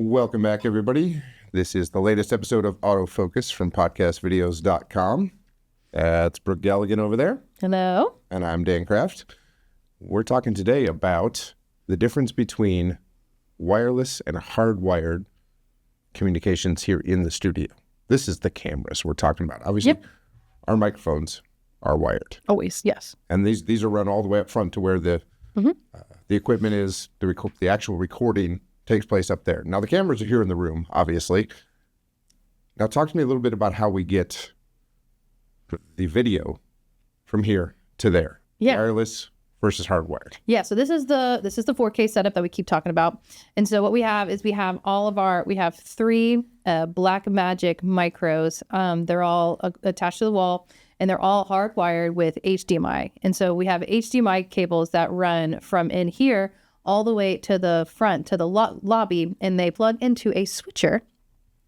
Welcome back, everybody. This is the latest episode of Autofocus from podcastvideos.com. It's Brooke Galligan over there. Hello. And I'm Dan Kraft. We're talking today about the difference between wireless and hardwired communications here in the studio. This is the cameras we're talking about. Obviously, Our microphones are wired. Always, yes. And these are run all the way up front to where the equipment is, the actual recording takes place up there. Now, the cameras are here in the room, obviously. Now, talk to me a little bit about how we get the video from here to there. Yeah. Wireless versus hardwired. Yeah, so this is the 4K setup that we keep talking about. And so what we have is we have three Blackmagic micros. They're all attached to the wall, and they're all hardwired with HDMI. And so we have HDMI cables that run from in here all the way to the front, to the lobby, and they plug into a switcher.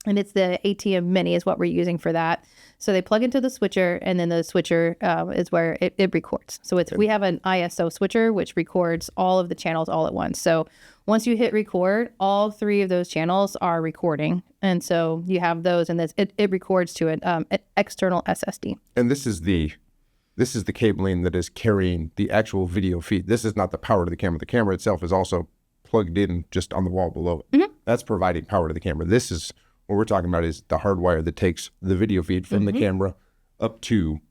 And it's the ATM Mini is what we're using for that. So they plug into the switcher, and then the switcher is where it records. So we have an ISO switcher, which records all of the channels all at once. So once you hit record, all three of those channels are recording. And so you have those, and it records to an external SSD. And this is the cabling that is carrying the actual video feed. This is not the power to the camera. The camera itself is also plugged in just on the wall below it. Mm-hmm. That's providing power to the camera. This is what we're talking about, is the hardwire that takes the video feed from the camera up to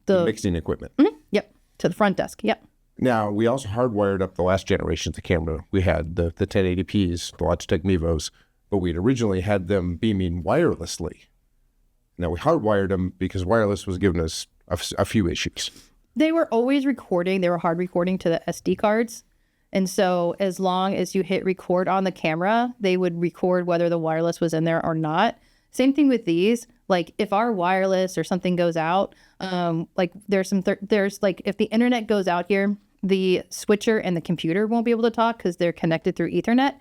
the mixing equipment. Mm-hmm. Yep, to the front desk, yep. Now, we also hardwired up the last generation of the camera. We had the 1080p's, the Logitech Mevos, but we'd originally had them beaming wirelessly. Now, we hardwired them because wireless was giving us a few issues. They were always recording. They were hard recording to the SD cards. And so as long as you hit record on the camera, they would record whether the wireless was in there or not. Same thing with these. Like if our wireless or something goes out, like there's if the internet goes out here, the switcher and the computer won't be able to talk because they're connected through Ethernet.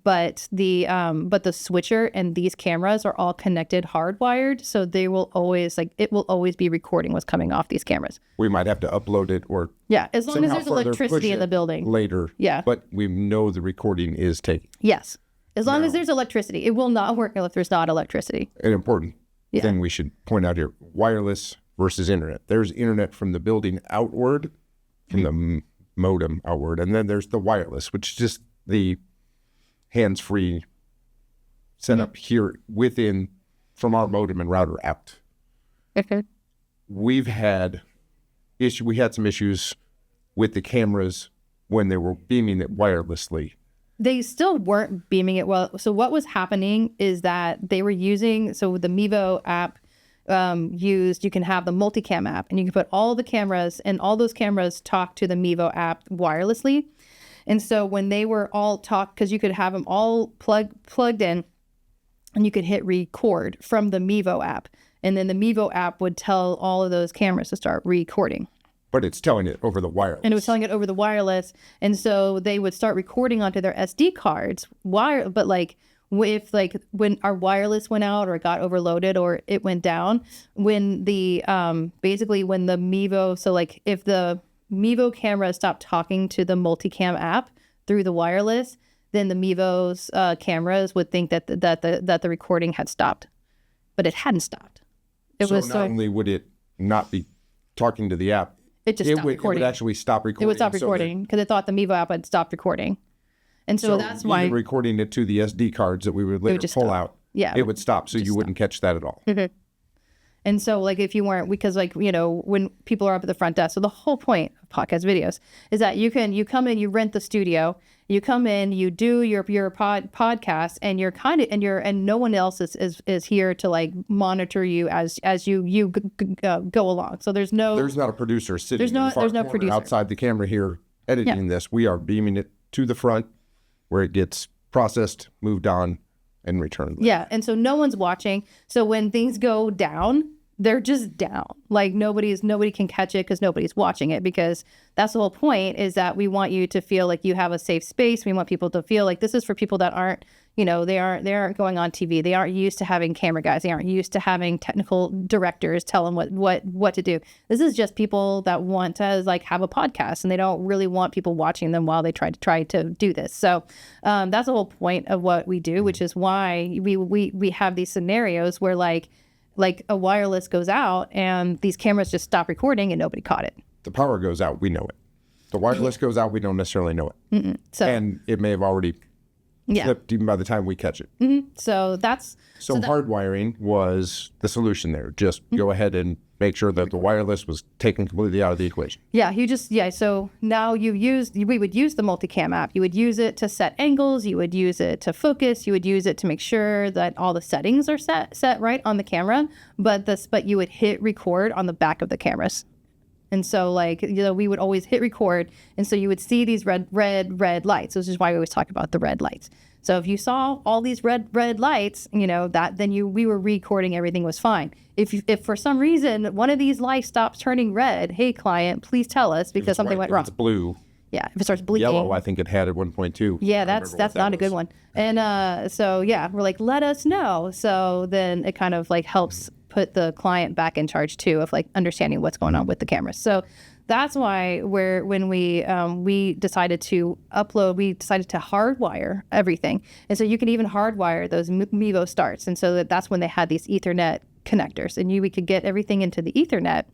But the switcher and these cameras are all connected hardwired, so they will always it will always be recording what's coming off these cameras. We might have to upload it or as long as there's electricity in the building later. Yeah, but we know the recording is taking. Yes, as long as there's electricity. It will not work if there's not electricity. An important thing we should point out here: wireless versus internet. There's internet from the building outward, from the modem outward, and then there's the wireless, which is just the hands-free setup here within from our modem and router out. Okay. We had some issues with the cameras when they were beaming it wirelessly. They still weren't beaming it well. So what was happening is that they were using, so the Mevo app you can have the multicam app, and you can put all the cameras, and all those cameras talk to the Mevo app wirelessly. And so when they were all because you could have them all plugged in, and you could hit record from the Mevo app. And then the Mevo app would tell all of those cameras to start recording. But it's telling it over the wireless. And it was telling it over the wireless. And so they would start recording onto their SD cards. But when our wireless went out or it got overloaded or it went down, when the when the Mevo, so if the Mevo camera stopped talking to the multicam app through the wireless, then the Mevo's cameras would think that the recording had stopped, but it hadn't stopped. Not only would it not be talking to the app, it stopped recording. It would actually stop recording. It would stop recording because it thought the Mevo app had stopped recording, and so that's why even recording it to the SD cards that we would later pull out. Yeah, it would stop, so you wouldn't catch that at all. Mm-hmm. And so if you weren't, because when people are up at the front desk, so the whole point of podcast videos is that you come in, you rent the studio, you come in, you do your podcast, and and no one else is here to monitor you as you go along. So there's not a producer sitting there's no producer outside the camera here editing this. We are beaming it to the front where it gets processed, moved on, and returned. Yeah, and so no one's watching. So when things go down, they're just down. Nobody can catch it because nobody's watching it, because that's the whole point, is that we want you to feel like you have a safe space. We want people to feel like this is for people that aren't, they aren't going on TV. They aren't used to having camera guys. They aren't used to having technical directors tell them what to do. This is just people that want to like have a podcast, and they don't really want people watching them while they try to do this. So that's the whole point of what we do, which is why we have these scenarios where like a wireless goes out and these cameras just stop recording and nobody caught it. The power goes out, we know it. The wireless goes out, we don't necessarily know it. So, and it may have already flipped even by the time we catch it. So hardwiring was the solution there. Just go ahead and make sure that the wireless was taken completely out of the equation. So now we would use the multicam app. You would use it to set angles. You would use it to focus. You would use it to make sure that all the settings are set right on the camera. But you would hit record on the back of the cameras. And so we would always hit record. And so you would see these red lights, which is why we always talk about the red lights. So if you saw all these red lights, we were recording, everything was fine. If for some reason one of these lights stops turning red, hey client, please tell us because something went wrong. If it's blue. Yeah, if it starts blinking. Yellow, I think it had at one point too. Yeah, that's not a good one. And we're like, let us know. So then it kind of like helps put the client back in charge too of like understanding what's going on with the cameras. So that's why when we decided to hardwire everything. And so you can even hardwire those Mevo starts. And so that's when they had these Ethernet connectors, and we could get everything into the Ethernet.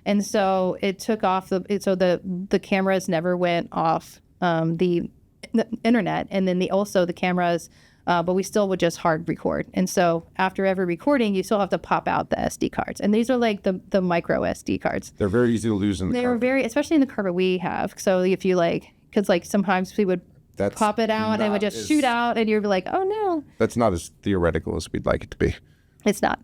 And so it took off the cameras never went off the internet, and then the cameras, but we still would just hard record. And so after every recording, you still have to pop out the SD cards, and these are like the micro SD cards. They're very easy to lose in the carpet. They're especially in the carpet we have. So if you because sometimes we would pop it out and it would just shoot out, and you'd be like, oh no. That's not as theoretical as we'd like it to be. It's not.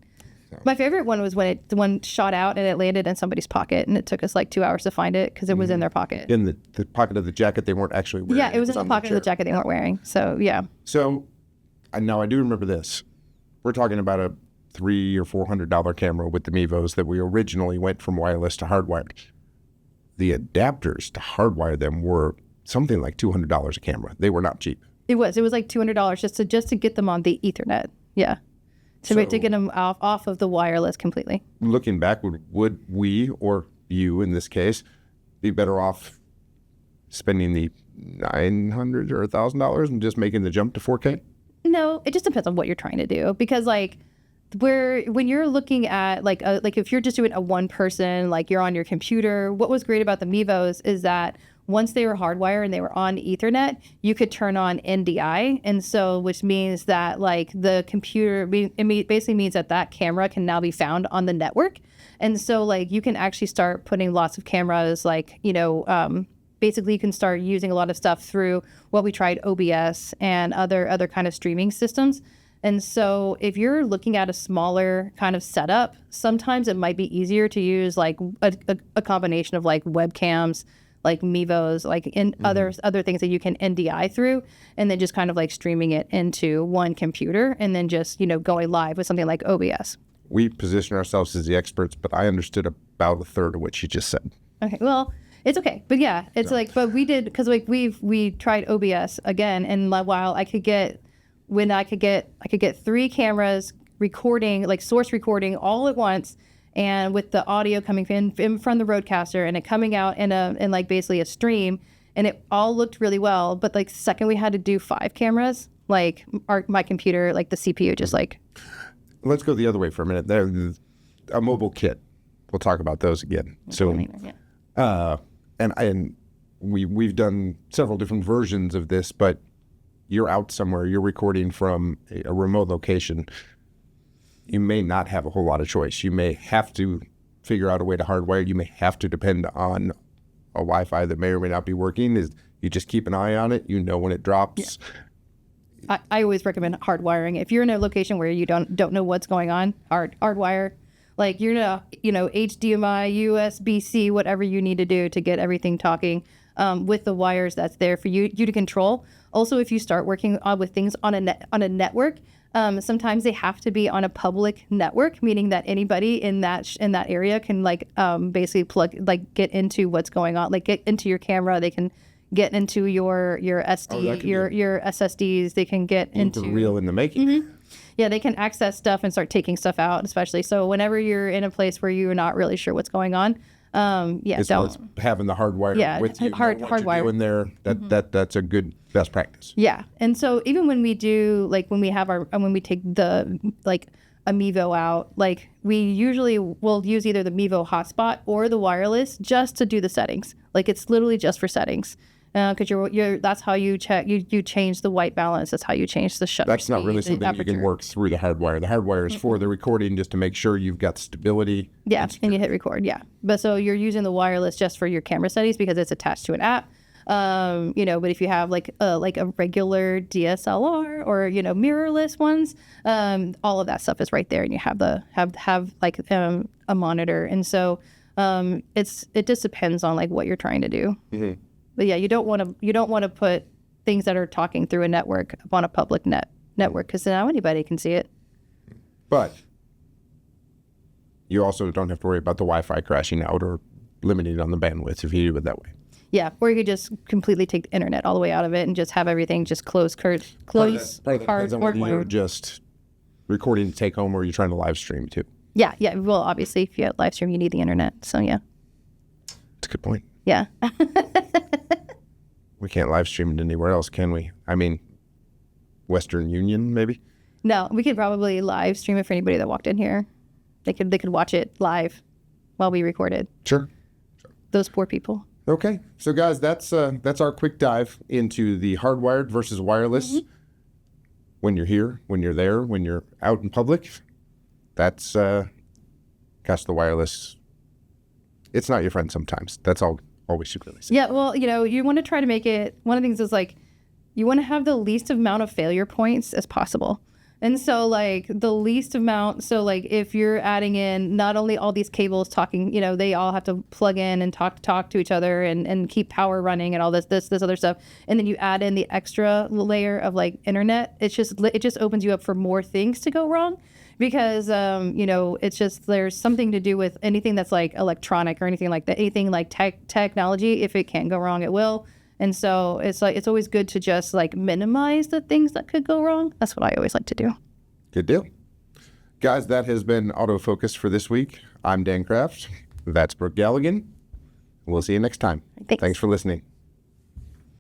My favorite one was when the one shot out and it landed in somebody's pocket, and it took us like 2 hours to find it because it was in their pocket. In the pocket of the jacket they weren't actually wearing. Yeah, it was in the pocket of the jacket they weren't wearing. So, yeah. So, now I do remember this. We're talking about a $300 or $400 camera with the Mevos that we originally went from wireless to hardwired. The adapters to hardwire them were something like $200 a camera. They were not cheap. It was like $200 just to get them on the Ethernet. Yeah. To get them off of the wireless completely. Looking back, would we, or you in this case, be better off spending the $900 or $1,000 and just making the jump to 4K? No, it just depends on what you're trying to do. Because when you're looking at if you're just doing a one person, like you're on your computer, what was great about the Mevos is that once they were hardwired and they were on Ethernet, you could turn on NDI. And so, which means that the computer, it basically means that camera can now be found on the network. And so you can actually start putting lots of cameras, basically you can start using a lot of stuff through what we tried, OBS and other kind of streaming systems. And so if you're looking at a smaller kind of setup, sometimes it might be easier to use a combination of webcams, like Mevos, other things that you can NDI through, and then just kind of streaming it into one computer, and then just going live with something like OBS. We position ourselves as the experts, but I understood about a third of what you just said. Okay, well, it's okay, but yeah, it's but we did because we tried OBS again, and while I could get 3 cameras recording, source recording all at once. And with the audio coming in from the Rodecaster and it coming out in basically a stream, and it all looked really well. But the second we had to do 5 cameras, my computer, the CPU just Let's go the other way for a minute. A mobile kit. We'll talk about those again soon. Yeah. And we've done several different versions of this, but you're out somewhere, you're recording from a remote location. You may not have a whole lot of choice. You may have to figure out a way to hardwire. You may have to depend on a Wi-Fi that may or may not be working. You just keep an eye on it. when it drops. Yeah. I always recommend hardwiring. If you're in a location where you don't know what's going on, hardwire. You're HDMI, USB-C, whatever you need to do to get everything talking with the wires that's there for you to control. Also, if you start working with things on a network. Sometimes they have to be on a public network, meaning that anybody in that area can basically get into what's going on, get into your camera. They can get into your SD, your SSDs. They can get into real in the making. Yeah, they can access stuff and start taking stuff out, especially. So whenever you're in a place where you're not really sure what's going on, it's having the hardwire with you, hardwire in there. That's a good best practice. Yeah, and so even when we do when we take the a Mevo out, we usually will use either the Mevo hotspot or the wireless just to do the settings. It's literally just for settings. Because that's how you check. You change the white balance. That's how you change the shutter. That's not really something you can work through the hardwire. The hardwire is for the recording, just to make sure you've got stability. Yeah, and you hit record. Yeah, but so you're using the wireless just for your camera settings because it's attached to an app. But if you have a regular DSLR or mirrorless ones, all of that stuff is right there, and you have a monitor. And so it just depends on what you're trying to do. Mm-hmm. But yeah, you don't want to put things that are talking through a network up on a public network because now anybody can see it. But you also don't have to worry about the Wi-Fi crashing out or limiting on the bandwidth if you do it that way. Yeah, or you could just completely take the internet all the way out of it and just have everything just close hard or you're just recording to take home, or you're trying to live stream too. Yeah. Well, obviously, if you live stream, you need the internet. So yeah. That's a good point. Yeah. We can't live stream it anywhere else, can we? I mean, Western Union, maybe? No, we could probably live stream it for anybody that walked in here. They could watch it live while we recorded. Sure. Those poor people. Okay. So, guys, that's our quick dive into the hardwired versus wireless. Mm-hmm. When you're here, when you're there, when you're out in public, that's, the wireless, it's not your friend sometimes. That's all we should really say. Yeah, well, you want to try to make it, one of the things is you want to have the least amount of failure points as possible. And so the least amount, so if you're adding in not only all these cables talking, they all have to plug in and talk to each other and keep power running and all this other stuff. And then you add in the extra layer of internet. It just opens you up for more things to go wrong. Because, it's just, there's something to do with anything that's electronic or anything like that, anything technology. If it can go wrong, it will. And so it's always good to just minimize the things that could go wrong. That's what I always like to do. Good deal. Guys, that has been Autofocus for this week. I'm Dan Kraft. That's Brooke Galligan. We'll see you next time. Thanks for listening.